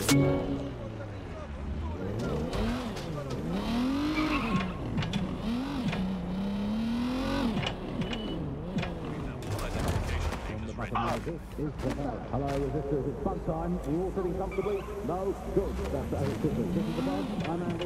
Hello, resistors. It's fun time. Are you all sitting comfortably? No? Good. That's this is the buzz. I'm Andy.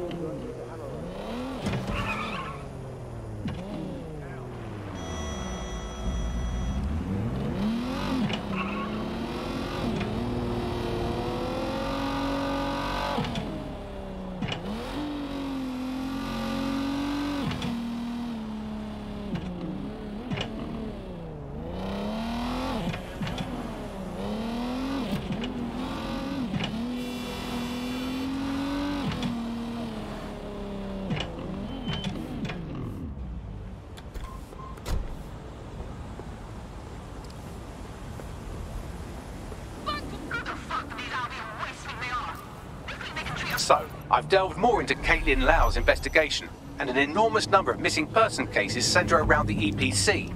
So, I've delved more into Caitlin Lau's investigation, and an enormous number of missing person cases centre around the EPC.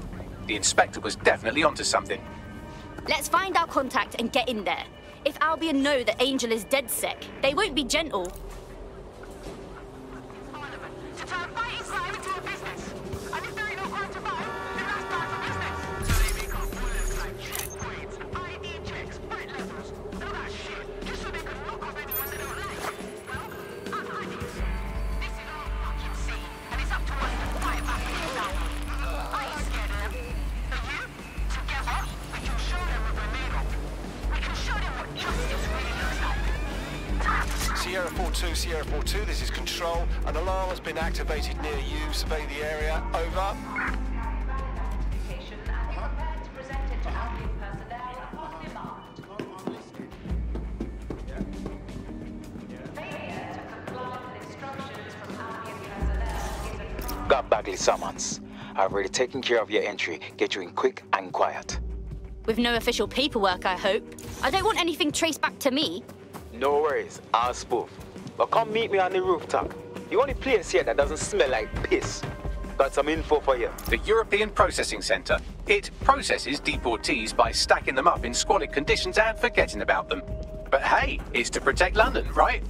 The inspector was definitely onto something. Let's find our contact and get in there. If Albion know that Angel is dead sick, they won't be gentle. Sierra 4-2, this is Control. An alarm has been activated near you. Survey the area. Over. Got Bagley summons. I've already taken care of your entry. Get you in quick and quiet. With no official paperwork, I hope. I don't want anything traced back to me. No worries, I'll spoof. But come meet me on the rooftop. The only place here that doesn't smell like piss. Got some info for you. The European Processing Centre. It processes deportees by stacking them up in squalid conditions and forgetting about them. But hey, it's to protect London, right?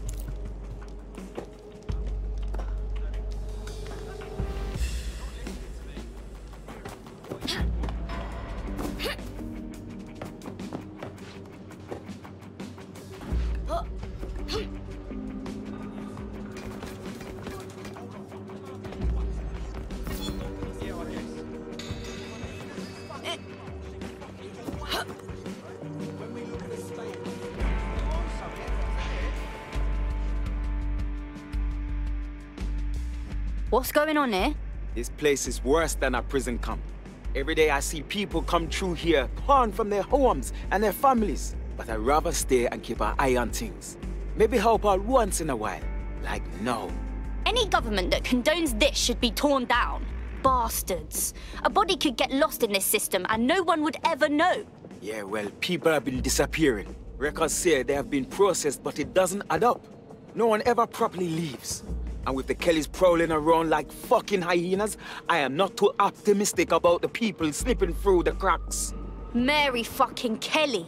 What's going on here? This place is worse than a prison camp. Every day I see people come through here, torn from their homes and their families. But I'd rather stay and keep an eye on things. Maybe help out once in a while. Like now. Any government that condones this should be torn down. Bastards. A body could get lost in this system and no one would ever know. Yeah, well, people have been disappearing. Records say they have been processed, but it doesn't add up. No one ever properly leaves. And with the Kellys prowling around like fucking hyenas, I am not too optimistic about the people slipping through the cracks. Mary fucking Kelly.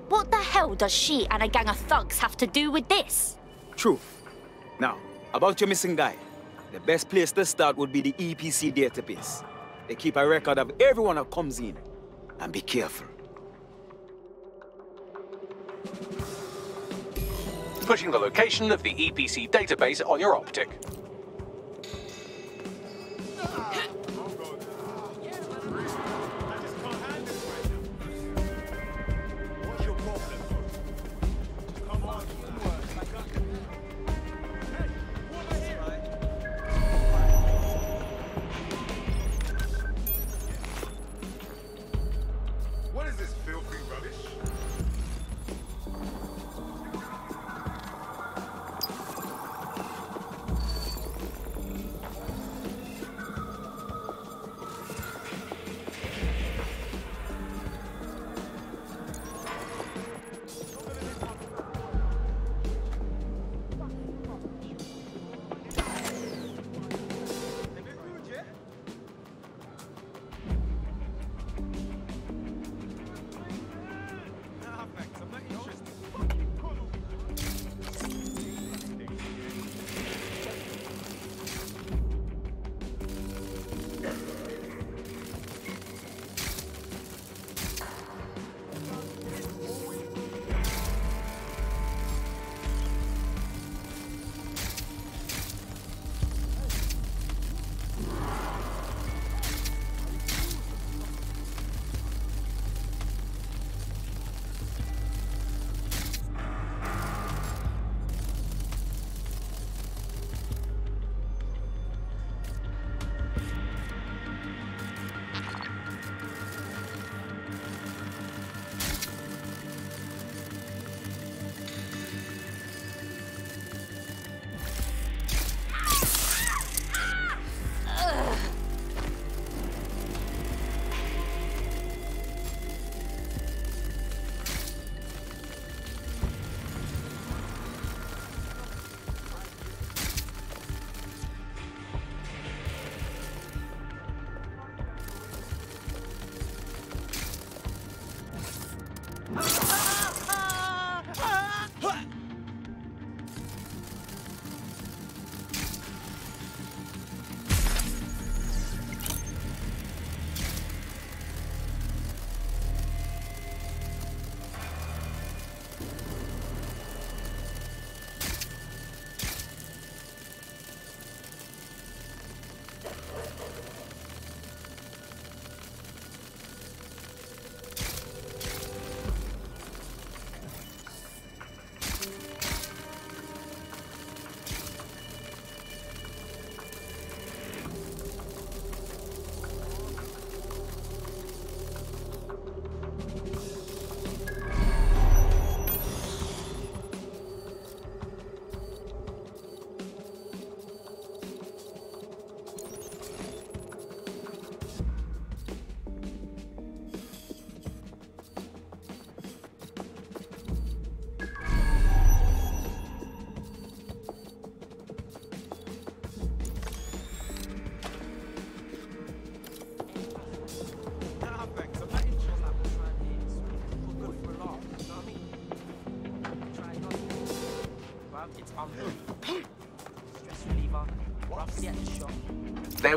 What the hell does she and a gang of thugs have to do with this? True. Now, about your missing guy. The best place to start would be the EPC database. They keep a record of everyone that comes in. And be careful. Pushing the location of the EPC database on your optic. What is this filthy rubbish?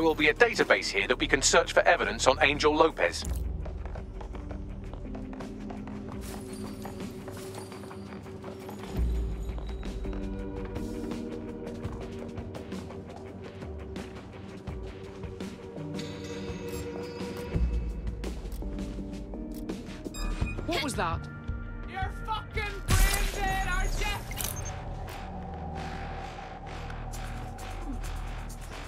There will be a database here that we can search for evidence on Angel Lopez. What was that? You're fucking brain dead, aren't you?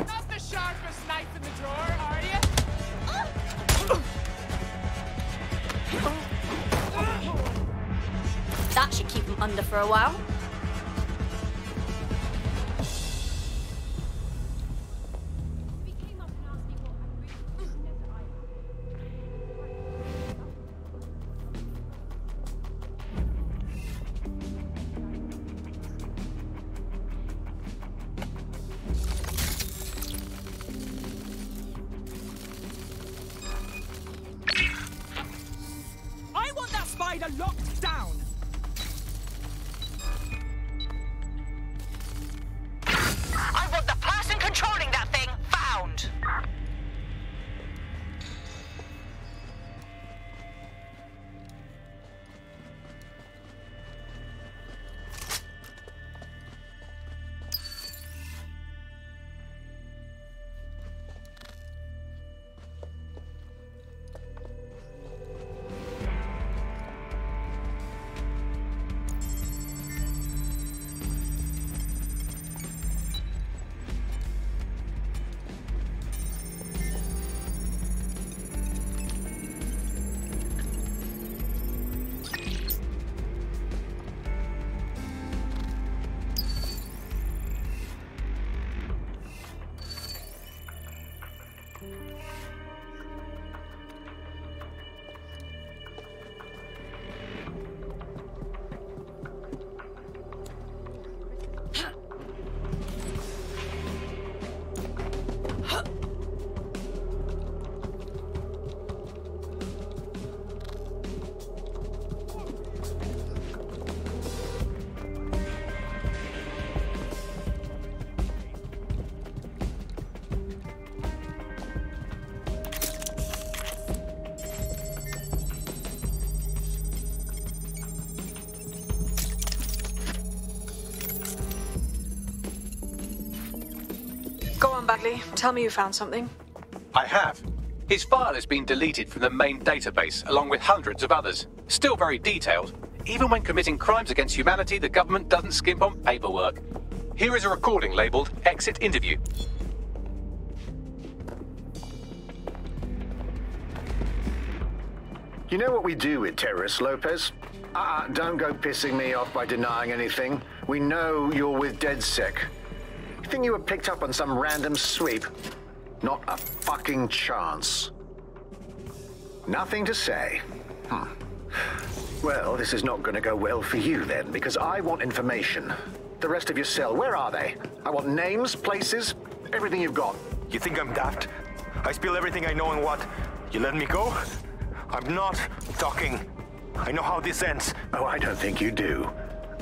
Not the sharpest knife in the drawer, are you? That should keep him under for a while. I want that spider locked down! I want the person controlling that thing found! Go on, Bagley. Tell me you found something. I have. His file has been deleted from the main database, along with hundreds of others. Still very detailed. Even when committing crimes against humanity, the government doesn't skimp on paperwork. Here is a recording labeled Exit Interview. You know what we do with terrorists, Lopez? Don't go pissing me off by denying anything. We know you're with DedSec. You think you were picked up on some random sweep? Not a fucking chance. Nothing to say. Well, this is not going to go well for you then, because I want information. The rest of your cell, where are they? I want names, places, everything you've got. You think I'm daft? I spill everything I know and what? You let me go? I'm not talking. I know how this ends. Oh, I don't think you do.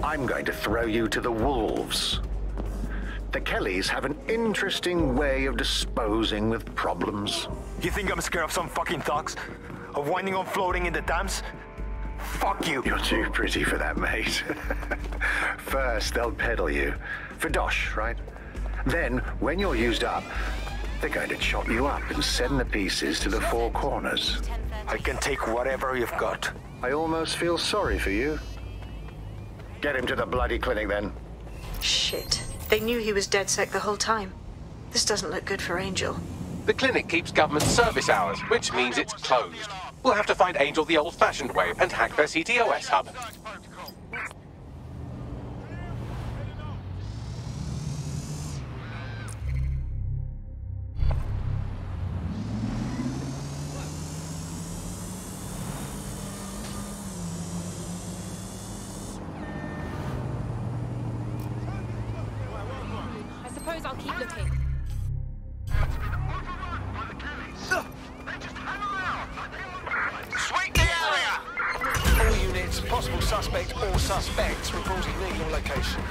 I'm going to throw you to the wolves. The Kelleys have an interesting way of disposing with problems. You think I'm scared of some fucking thugs? Of winding up floating in the dams? Fuck you! You're too pretty for that, mate. First, they'll peddle you. For dosh, right? Then, when you're used up, they're going to chop you up and send the pieces to the four corners. I can take whatever you've got. I almost feel sorry for you. Get him to the bloody clinic, then. Shit. They knew he was DedSec the whole time. This doesn't look good for Angel. The clinic keeps government service hours, which means it's closed. We'll have to find Angel the old-fashioned way and hack their CTOS hub. I suppose I'll keep looking. Sweep the area! All units, possible suspect or suspects reported near your location.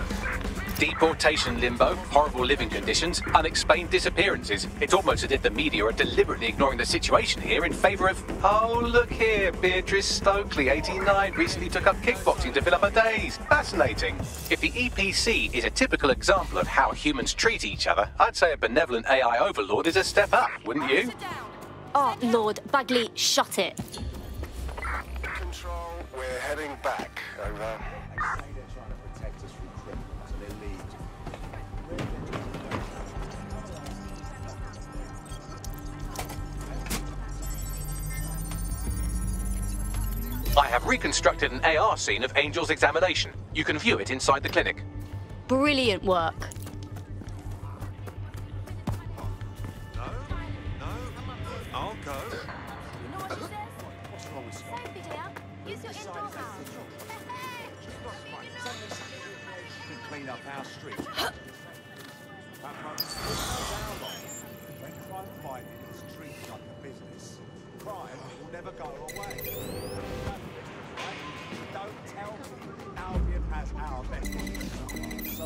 Deportation limbo, horrible living conditions, unexplained disappearances. It's almost as if the media are deliberately ignoring the situation here in favour of, oh, look here, Beatrice Stokely, 89, recently took up kickboxing to fill up her days. Fascinating. If the EPC is a typical example of how humans treat each other, I'd say a benevolent AI overlord is a step up, wouldn't you? Oh, Lord, Bagley, shut it. Control, we're heading back. Over. I have reconstructed an AR scene of Angel's examination. You can view it inside the clinic. Brilliant work. No, I'll go. What's wrong with you? Use your indoor house. Clean up our street. When crime fighting is treated like a business, crime will never go away. Don't tell me Albion has our best interests.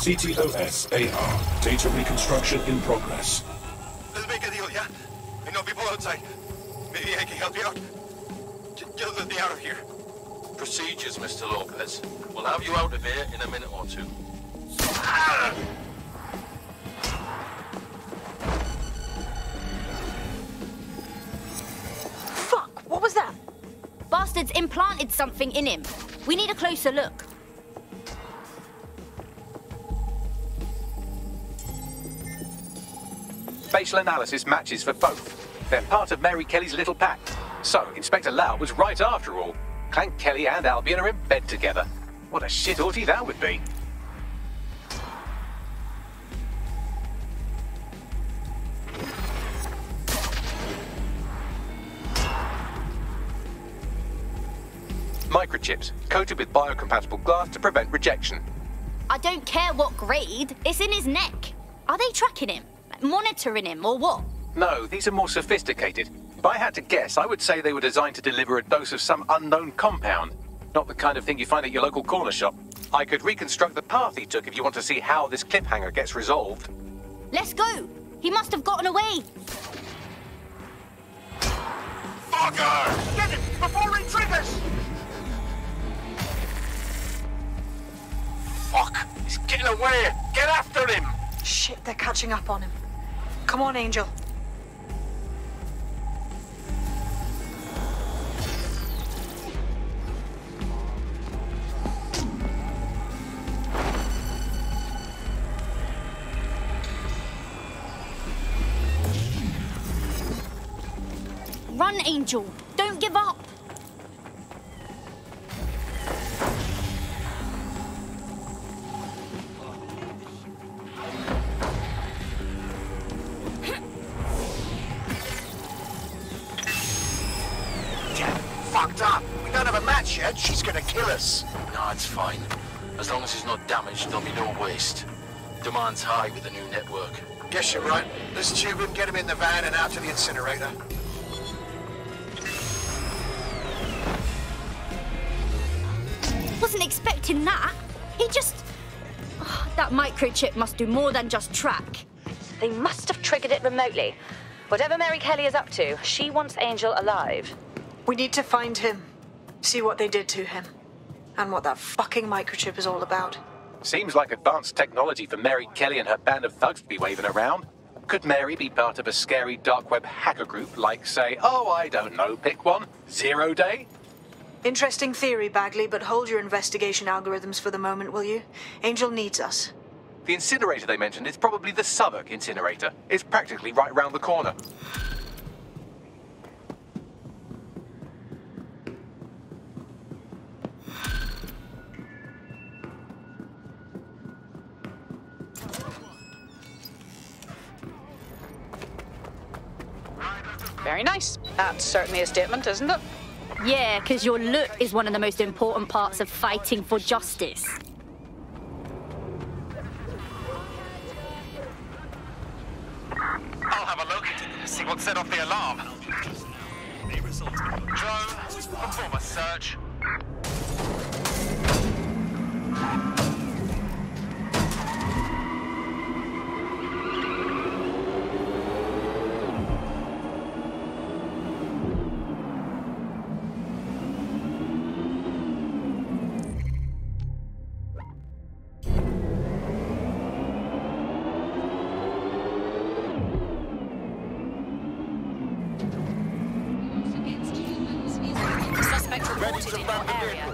CTOS AR. Data reconstruction in progress. Let's make a deal, yeah? I know people outside. Maybe I can help you out. Just let me out of here. Procedures, Mr. Lopez. We'll have you out of here in a minute or two. Fuck, what was that? Bastards implanted something in him. We need a closer look. Facial analysis matches for both. They're part of Mary Kelly's little pack. So, Inspector Lau was right after all. Clank Kelly and Albion are in bed together. What a shit orgy that would be. Microchips, coated with biocompatible glass to prevent rejection. I don't care what grade. It's in his neck. Are they tracking him? Monitoring him, or what? No, these are more sophisticated. If I had to guess, I would say they were designed to deliver a dose of some unknown compound. Not the kind of thing you find at your local corner shop. I could reconstruct the path he took if you want to see how this cliffhanger gets resolved. Let's go! He must have gotten away! Fucker! Get it before he triggers! Fuck! He's getting away! Get after him! Shit, they're catching up on him. Come on, Angel. Run, Angel. Don't give up. Fucked up. We don't have a match yet. She's gonna kill us. No, it's fine. As long as he's not damaged, there'll be no waste. Demand's high with the new network. Guess you're right. Let's tube him, get him in the van and out to the incinerator. Wasn't expecting that. He just... Oh, that microchip must do more than just track. They must have triggered it remotely. Whatever Mary Kelly is up to, she wants Angel alive. We need to find him, see what they did to him, and what that fucking microchip is all about. Seems like advanced technology for Mary Kelly and her band of thugs to be waving around. Could Mary be part of a scary dark web hacker group like, say, oh, I don't know, pick one, 0 Day? Interesting theory, Bagley, but hold your investigation algorithms for the moment, will you? Angel needs us. The incinerator they mentioned is probably the Southwark incinerator. It's practically right round the corner. Very nice. That's certainly a statement, isn't it? Yeah, because your look is one of the most important parts of fighting for justice. I'll have a look, see what set off the alarm. Drone, perform a search.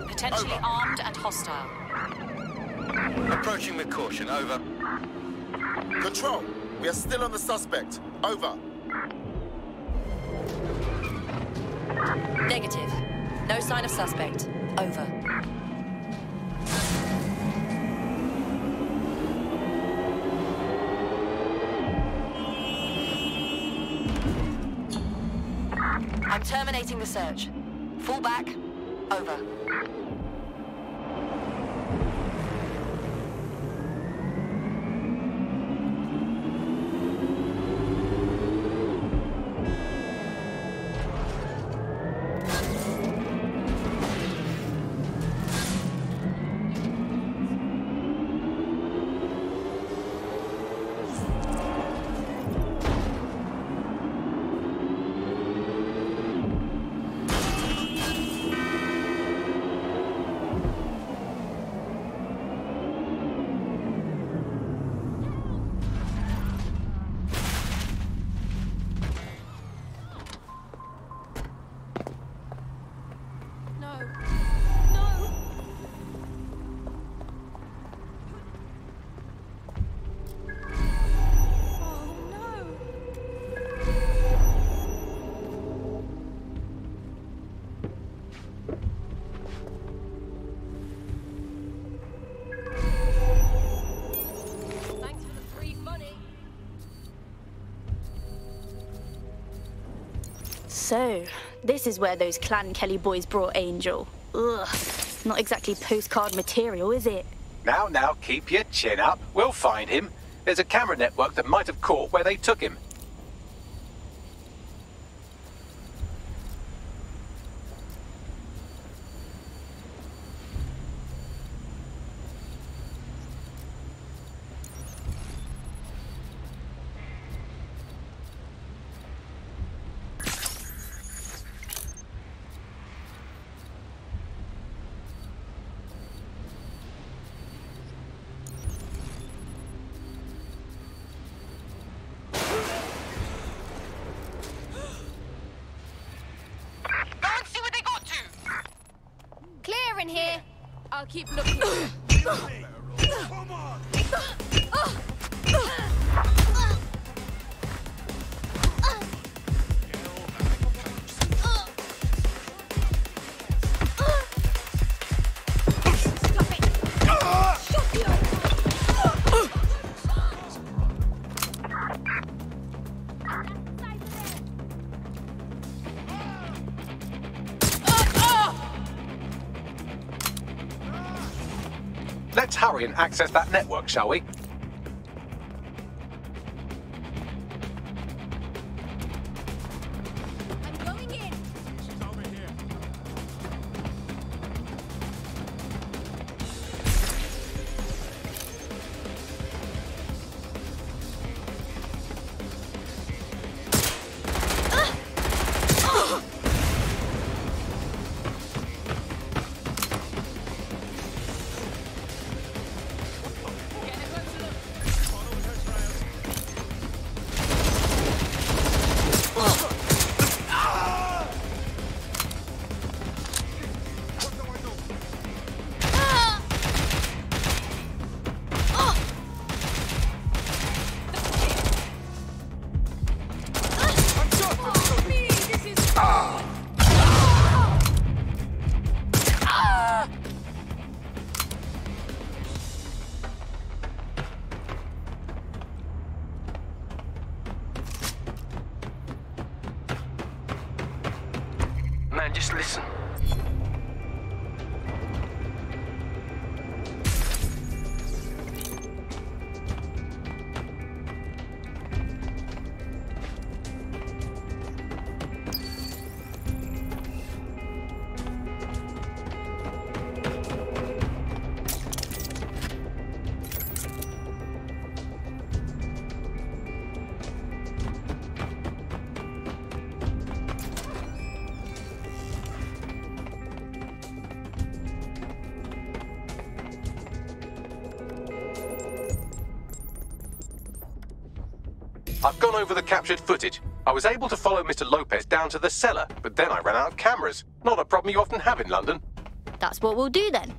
Potentially armed and hostile. Approaching with caution, over. Control, we are still on the suspect. Over. Negative. No sign of suspect. Over. I'm terminating the search. Fall back. Over. So, this is where those Clan Kelly boys brought Angel. Ugh, not exactly postcard material, is it? Now, keep your chin up. We'll find him. There's a camera network that might have caught where they took him. In here. I'll keep looking. Let's hurry and access that network, shall we? Man, just listen. I've gone over the captured footage. I was able to follow Mr. Lopez down to the cellar, but then I ran out of cameras. Not a problem you often have in London. That's what we'll do then.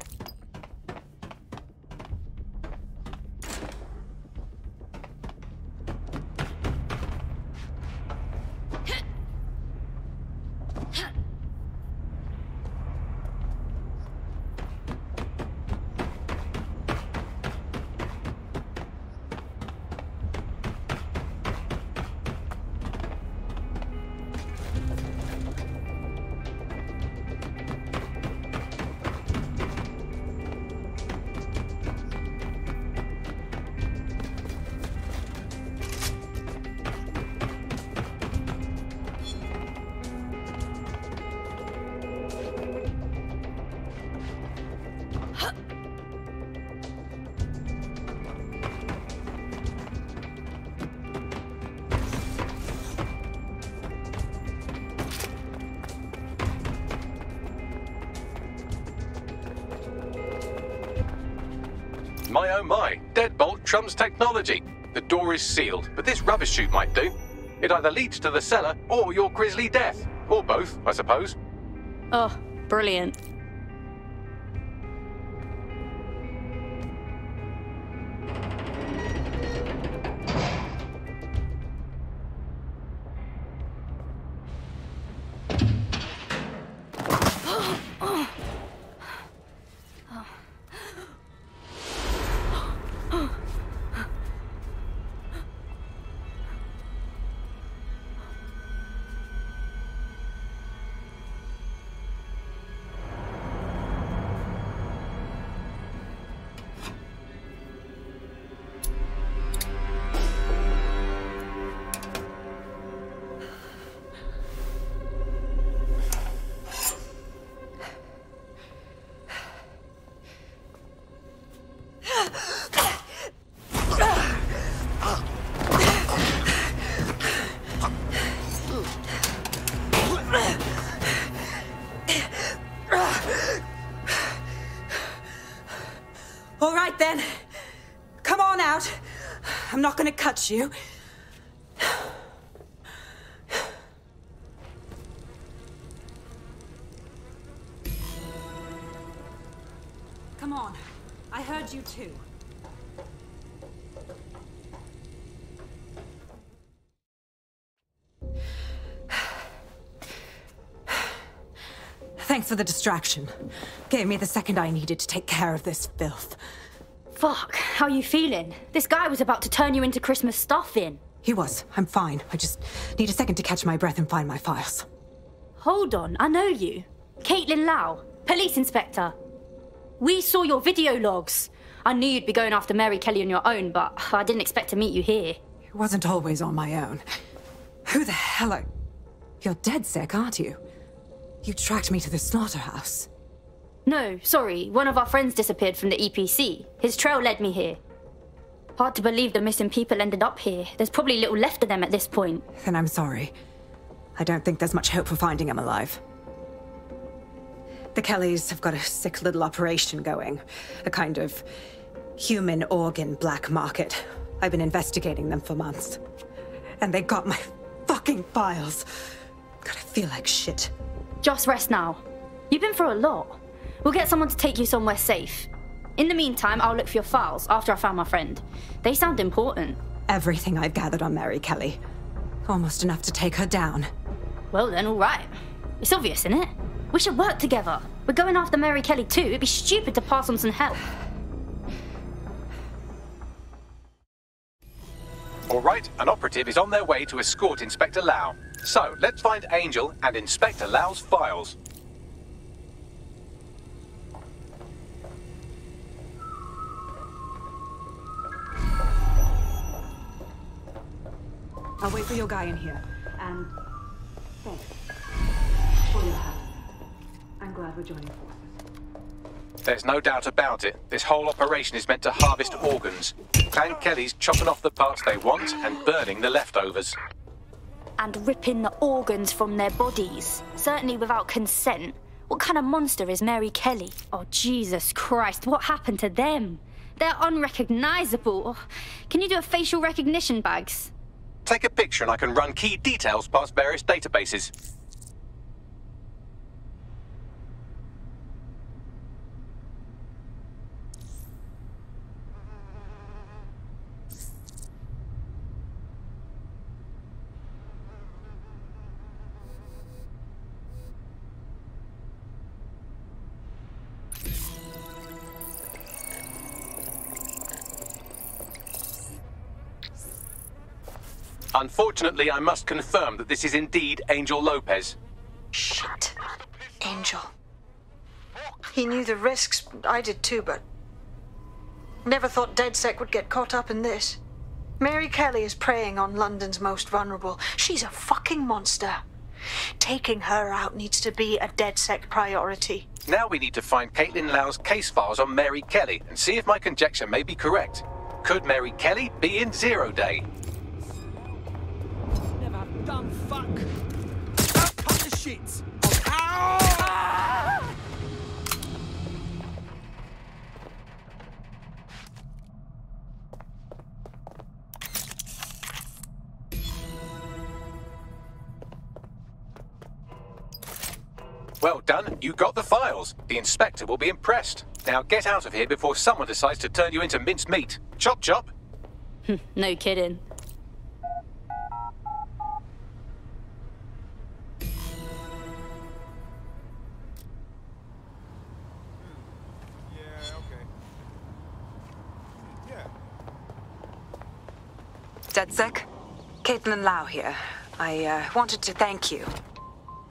My oh my, deadbolt trumps technology. The door is sealed, but this rubbish chute might do. It either leads to the cellar or your grisly death. Or both, I suppose. Oh, brilliant. All right then. Come on out. I'm not gonna cut you. Come on. I heard you too. Thanks for the distraction. Gave me the second I needed to take care of this filth. Fuck, how you feeling? This guy was about to turn you into Christmas stuffing. He was. I'm fine. I just need a second to catch my breath and find my files. Hold on, I know you. Caitlin Lau, police inspector. We saw your video logs. I knew you'd be going after Mary Kelly on your own, but I didn't expect to meet you here. It wasn't always on my own. Who the hell are... You're DedSec, aren't you? You tracked me to the slaughterhouse. No, sorry. One of our friends disappeared from the EPC. His trail led me here. Hard to believe the missing people ended up here. There's probably little left of them at this point. Then I'm sorry. I don't think there's much hope for finding them alive. The Kelleys have got a sick little operation going. A kind of human organ black market. I've been investigating them for months. And they got my fucking files. God, I feel like shit. Just rest now. You've been through a lot. We'll get someone to take you somewhere safe. In the meantime, I'll look for your files after I found my friend. They sound important. Everything I've gathered on Mary Kelly. Almost enough to take her down. Well then, all right. It's obvious, isn't it? We should work together. We're going after Mary Kelly too. It'd be stupid to pass on some help. All right, an operative is on their way to escort Inspector Lau. So, let's find Angel and Inspector Lau's files. I'll wait for your guy in here. And... thanks. For your help. I'm glad we're joining forces. There's no doubt about it. This whole operation is meant to harvest organs. Clan Kelly's chopping off the parts they want and burning the leftovers. And ripping the organs from their bodies. Certainly without consent. What kind of monster is Mary Kelly? Oh, Jesus Christ, what happened to them? They're unrecognizable. Oh, can you do a facial recognition, Bags? Take a picture and I can run key details past various databases. Unfortunately, I must confirm that this is indeed Angel Lopez. Shit. Angel. He knew the risks. I did too, but... never thought DedSec would get caught up in this. Mary Kelly is preying on London's most vulnerable. She's a fucking monster. Taking her out needs to be a DedSec priority. Now we need to find Caitlin Lau's case files on Mary Kelly and see if my conjecture may be correct. Could Mary Kelly be in Zero Day? Dumb fuck! Cut the shit! Ow! Well done, you got the files. The inspector will be impressed. Now get out of here before someone decides to turn you into minced meat. Chop chop! No kidding. DedSec? Caitlin Lau here. I wanted to thank you.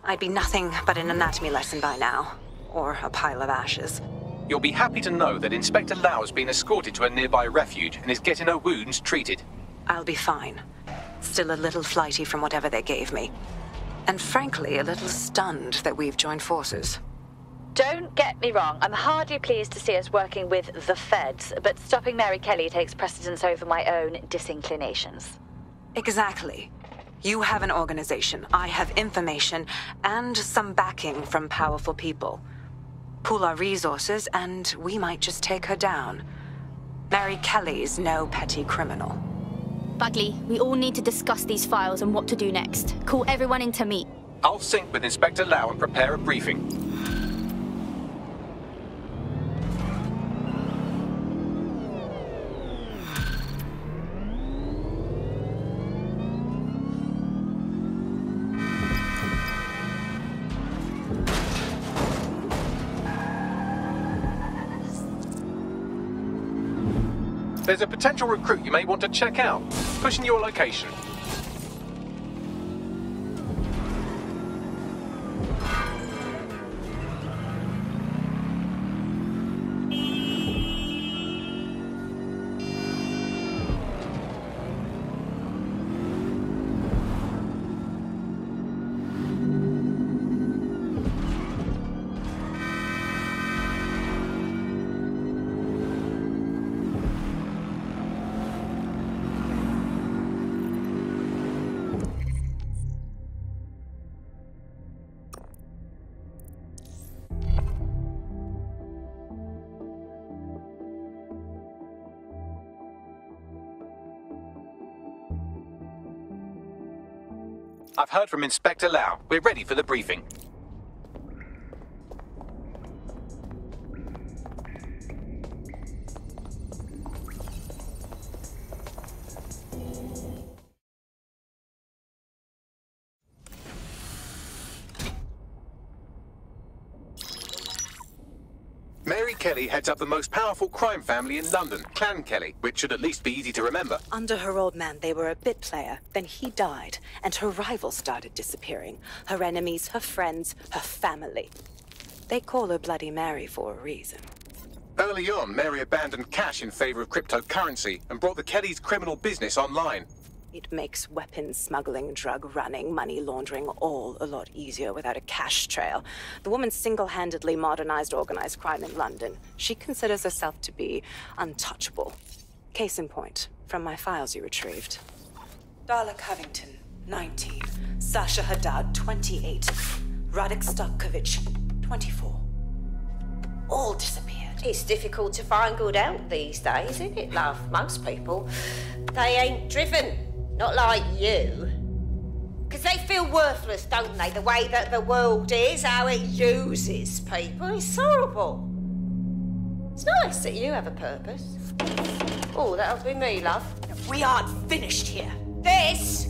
I'd be nothing but an anatomy lesson by now. Or a pile of ashes. You'll be happy to know that Inspector Lau has been escorted to a nearby refuge and is getting her wounds treated. I'll be fine. Still a little flighty from whatever they gave me. And frankly, a little stunned that we've joined forces. Don't get me wrong, I'm hardly pleased to see us working with the feds, but stopping Mary Kelly takes precedence over my own disinclinations. Exactly. You have an organization, I have information, and some backing from powerful people. Pool our resources, and we might just take her down. Mary Kelly's no petty criminal. Bagley, we all need to discuss these files and what to do next. Call everyone in to meet. I'll sync with Inspector Lau and prepare a briefing. There's a potential recruit you may want to check out. Pushing your location. I've heard from Inspector Lau. We're ready for the briefing. Mary Kelly heads up the most powerful crime family in London, Clan Kelly, which should at least be easy to remember. Under her old man, they were a bit player. Then he died, and her rivals started disappearing. Her enemies, her friends, her family. They call her Bloody Mary for a reason. Early on, Mary abandoned cash in favor of cryptocurrency and brought the Kellys' criminal business online. It makes weapons smuggling, drug running, money laundering all a lot easier without a cash trail. The woman single-handedly modernized organized crime in London. She considers herself to be untouchable. Case in point, from my files you retrieved. Darla Covington, 19. Sasha Haddad, 28. Radek Stokovich, 24. All disappeared. It's difficult to find good help these days, isn't it, love? Most people, they ain't driven. Not like you. Because they feel worthless, don't they? The way that the world is, how it uses people. It's horrible. It's nice that you have a purpose. Oh, that'll be me, love. We aren't finished here. This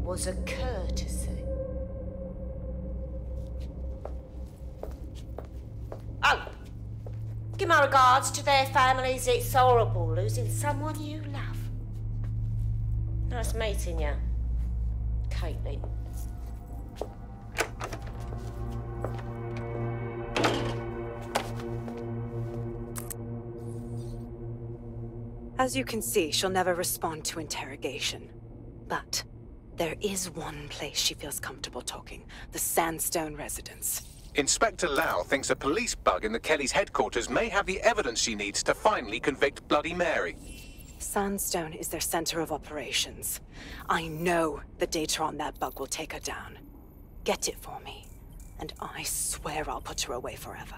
was a courtesy. Oh. Give my regards to their families. It's horrible losing someone you love. Nice meeting you, Caitlin. As you can see, she'll never respond to interrogation. But there is one place she feels comfortable talking. The Sandstone residence. Inspector Lau thinks a police bug in the Kellys' headquarters may have the evidence she needs to finally convict Bloody Mary. Sandstone is their center of operations. I know the data on that bug will take her down. Get it for me, and I swear I'll put her away forever.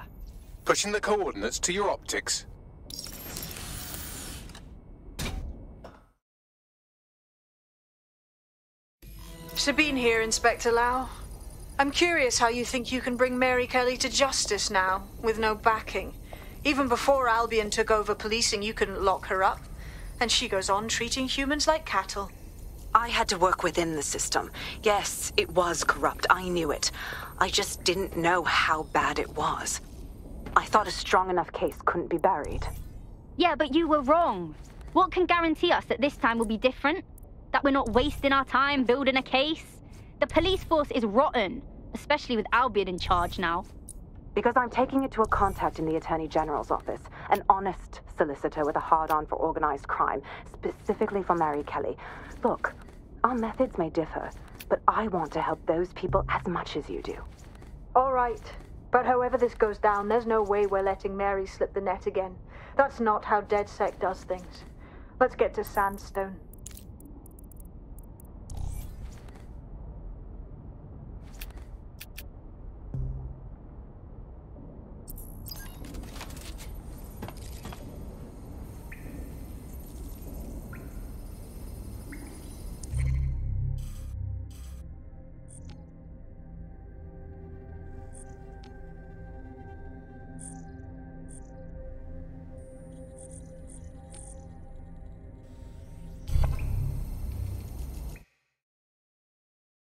Pushing the coordinates to your optics. Sabine here, Inspector Lau. I'm curious how you think you can bring Mary Kelly to justice now, with no backing. Even before Albion took over policing, you couldn't lock her up. And she goes on treating humans like cattle. I had to work within the system. Yes, it was corrupt. I knew it. I just didn't know how bad it was. I thought a strong enough case couldn't be buried. Yeah, but you were wrong. What can guarantee us that this time will be different? That we're not wasting our time building a case? The police force is rotten, especially with Albion in charge now. Because I'm taking it to a contact in the Attorney General's office, an honest solicitor with a hard-on for organized crime, specifically for Mary Kelly. Look, our methods may differ, but I want to help those people as much as you do. All right, but however this goes down, there's no way we're letting Mary slip the net again. That's not how DedSec does things. Let's get to Sandstone.